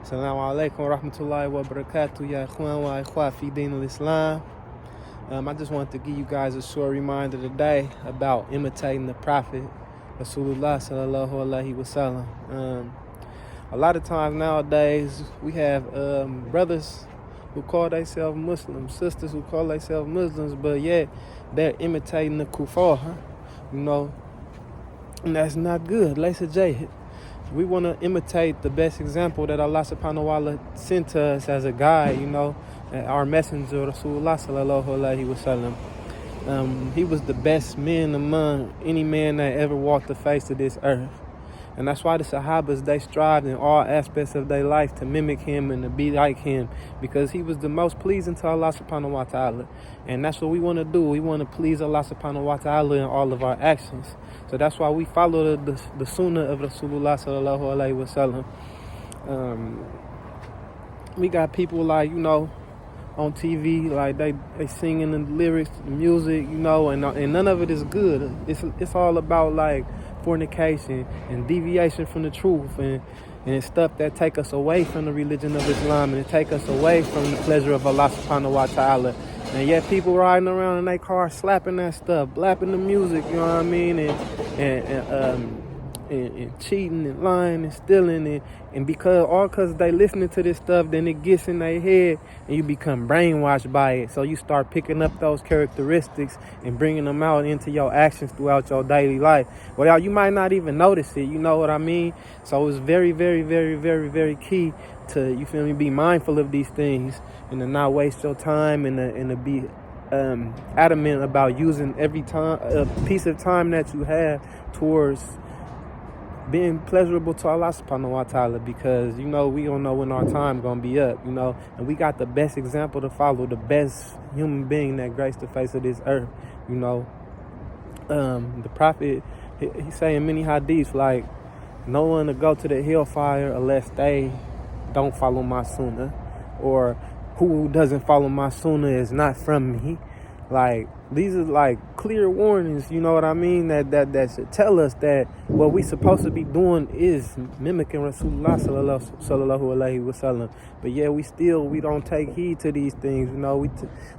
Salamu alaikum wa rahmatullahi wa barakatuh, ya ikhwan wa ikhwa fi din al-Islam. I just wanted to give you guys a short reminder today about imitating the Prophet, Rasulullah, Salalahu, Alayhi. A lot of times nowadays, we have brothers who call themselves Muslims, sisters who call themselves Muslims, but yet they're imitating the kuffar, and that's not good. Laysa jahid. We want to imitate the best example that Allah subhanahu wa ta'ala sent to us as a guide, our messenger, Rasulullah sallallahu alayhi wasallam. He was the best man among any man that ever walked the face of this earth. And that's why the Sahabas, they strived in all aspects of their life to mimic him and to be like him, because he was the most pleasing to Allah subhanahu wa ta'ala. And that's what we want to do. We want to please Allah subhanahu wa ta'ala in all of our actions. So that's why we follow the sunnah of Rasulullah sallallahu alayhi wasallam. We got people like, on TV, like they singing the lyrics, the music, and none of it is good. It's all about like fornication and deviation from the truth and stuff that take us away from the religion of Islam and take us away from the pleasure of Allah subhanahu wa ta'ala. And yet people riding around in their car slapping that stuff, blapping the music, and cheating and lying and stealing and because they listening to this stuff, then it gets in their head and you become brainwashed by it. So you start picking up those characteristics and bringing them out into your actions throughout your daily life. Well, you might not even notice it, you know what I mean? So it's very, very, very, very, very key to, be mindful of these things and to not waste your time and to be adamant about using every time a piece of time that you have towards being pleasurable to Allah subhanahu wa ta'ala, because we don't know when our time gonna be up, and we got the best example to follow, the best human being that graced the face of this earth. The Prophet, he say in many hadiths, like, no one to go to the hellfire unless they don't follow my sunnah, or who doesn't follow my sunnah is not from me. Like, these are like clear warnings, you know what I mean, that should tell us that what we supposed to be doing is mimicking Rasulullah sallallahu alayhi wasallam. But yeah, we don't take heed to these things.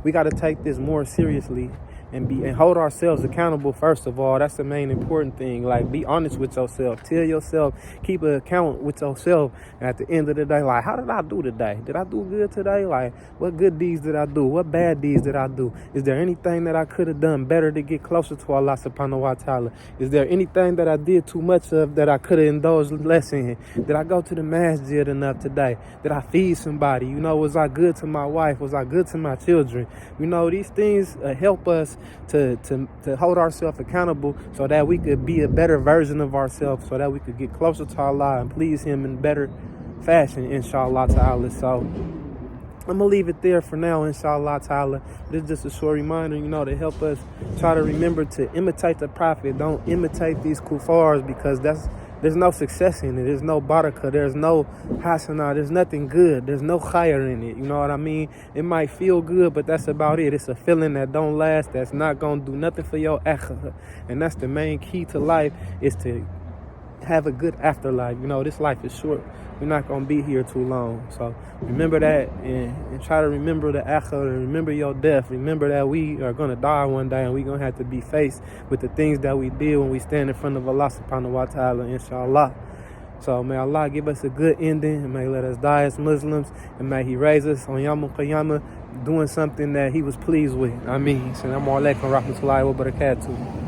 We got to take this more seriously and hold ourselves accountable. First of all, that's the main important thing. Like, be honest with yourself. Tell yourself, keep an account with yourself at the end of the day. Like, how did I do today? Did I do good today? Like, what good deeds did I do? What bad deeds did I do? Is there anything that I could have done better to get closer to Allah subhanahu wa ta'ala? Is there anything that I did too much of that I could have indulged less in? Did I go to the masjid enough today? Did I feed somebody? Was I good to my wife? Was I good to my children? These things help us to hold ourselves accountable so that we could be a better version of ourselves, so that we could get closer to Allah and please Him in better fashion, inshallah ta'ala. So I'm going to leave it there for now, inshallah ta'ala. This is just a short reminder, to help us try to remember to imitate the Prophet. Don't imitate these kuffars, because there's no success in it. There's no barakah. There's no hasanah. There's nothing good. There's no khair in it. You know what I mean? It might feel good, but that's about it. It's a feeling that don't last, that's not going to do nothing for your akhirah. And that's the main key to life, is to have a good afterlife. This life is short. We're not going to be here too long. So remember that and try to remember the akhirah, and remember your death. Remember that we are going to die one day, and we're going to have to be faced with the things that we did when we stand in front of Allah subhanahu wa ta'ala, inshallah. So may Allah give us a good ending, and may let us die as Muslims, and may He raise us on Yawmul Qiyamah doing something that He was pleased with. Ameen. Assalamu alaikum wa rahmatullahi wa barakatuh.